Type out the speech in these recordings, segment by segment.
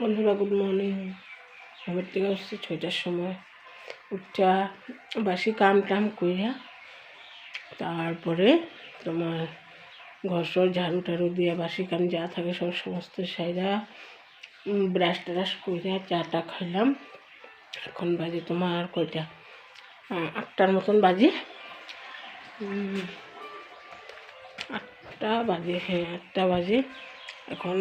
বন্ধুরা good morning. ঘুমের থেকে আসছে 6টার সময়, উঠা বাসি কাম টাম কইরা তারপরে তোমার ঘর সর ঝাড়ু টাড়ু দিয়ে বাসি কাম যা থাকে সব সমস্ত সাইরা ব্রাশ ট্রাশ কইরা চাটা খাইলাম। এখন বাজে তোমার কয়টা 8টার মতন বাজে, 8টা বাজে, হ্যাঁ 8টা বাজে। এখন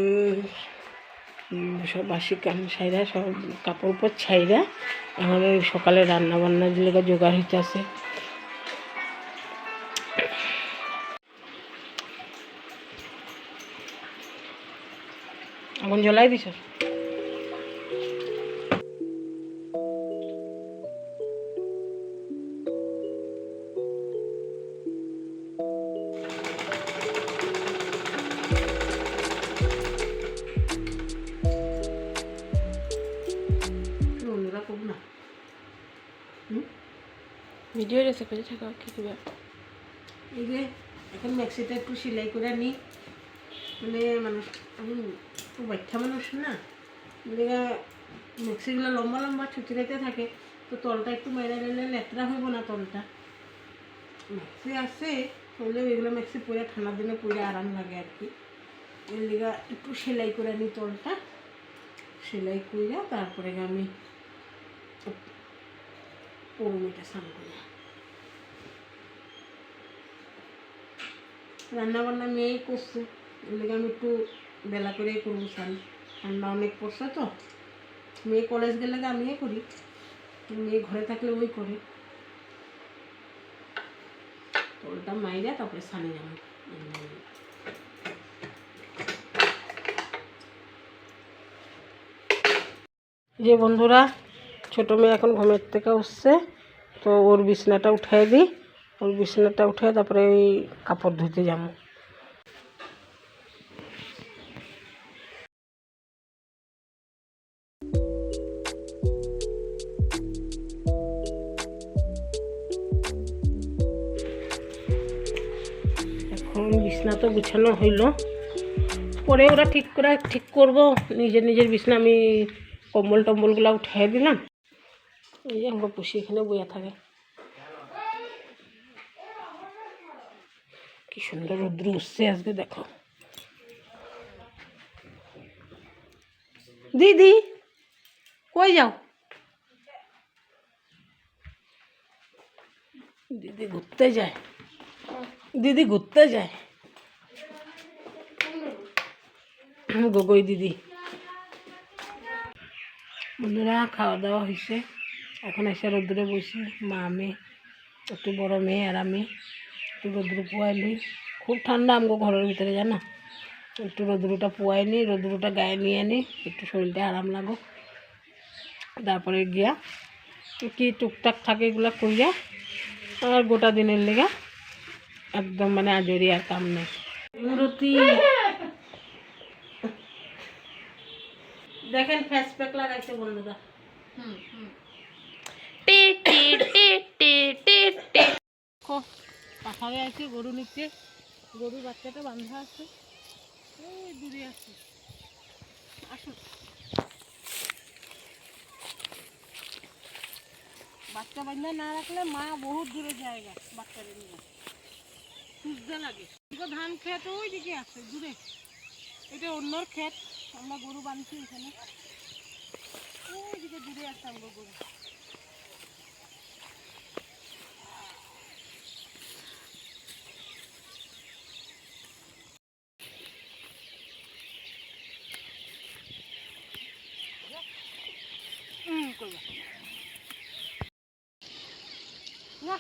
সব বাসি কাম ছাইরা সব কাপড় উপর ছাইরা এখন সকালে রান্না বান্নার লেগে জোগাড় হইতে আছে। আগুন জ্বলাই দিছ? ভিডিও রেসিপি থাকা কী করবে? এই যে এখন ম্যাক্সিটা একটু সেলাই করে নিই, মানে মানুষ আমি একটু বাচ্চা মানুষ না, ম্যাক্সিগুলো লম্বা লম্বা ছুটিতে থাকে, তো তলটা একটু মেরে নিলে লেতরা হইব না। তলটা ম্যাক্সি আছে হলেও এগুলো ম্যাক্সি পরে ঠান্ডার দিনে পরে আরাম লাগে আর কি। এর লিগা একটু সেলাই করে নিই, তলটা সেলাই করে তারপরে আমি পরমিটা স্নান করি। রান্না বান্না মেয়েই করছে, এর লিগে আমি একটু বেলা করেই করবো স্নান, ঠান্ডা অনেক পড়ছে তো। মেয়ে কলেজ গেলে আমিই করি, মেয়ে ঘরে থাকলে ওই করে। তলটা মাইরা তারপরে স্নানে যাবো। যে বন্ধুরা, ছোটো মেয়ে এখন ঘুমের থেকে উঠছে, তো ওর বিছনাটা উঠাই দিই। ওর বিছনাটা উঠে তারপরে ওই কাপড় ধুতে যাবো। এখন বিছনা তো গুছানো হইল, পরে ওরা ঠিক করব। নিজের বিছনা আমি কম্বল টম্বলগুলো উঠাই দিলাম। এই যে আমার পুষি এখানে বইয়া থাকে, কি সুন্দর রৌদ্র উঠছে আজকে, দেখো। দিদি কই যাও? দিদি ঘুরতে যায়, দিদি ঘুরতে যায়, গগৈ দিদি। বন্ধুরা খাওয়া দাওয়া হয়েছে, এখন এসে রোদ্দুরে বসে মা মেয়ে, একটু বড় মেয়ে আর আমি একটু রোদ্দুরে পোয়াই নিই। খুব ঠান্ডা আমগো ঘরের ভিতরে, জানো। একটু রোদ্দুরটা পোয়াই নিই, রোদ্দুরটা গায়ে নিয়ে নিই, একটু শরীরটা আরাম লাগুক। তারপরে গিয়া কি টুকটাক থাকে এগুলো করিয়া আর গোটা দিনের লেগে একদম মানে আজরি, আর কাম নেই। মূর্তি দেখেন ফেস প্যাক লাগাইছে বন্ধুরা। পাহাড়ে আছে গরু নিচ্ছে, গরুর বাচ্চাটা বান্ধা আছে, ওই দূরে আছে। আসুন, বাচ্চা বান্ধা না রাখলে মা বহুত দূরে জায়গা বাচ্চাটা নিয়ে খুঁজতে লাগে। ধান খেত ওই দিকে আছে দূরে, এটা অন্যর ক্ষেত, আমরা গরু বাঁধছি এখানে, ওই দিকে দূরে আছে আমরা গরু। না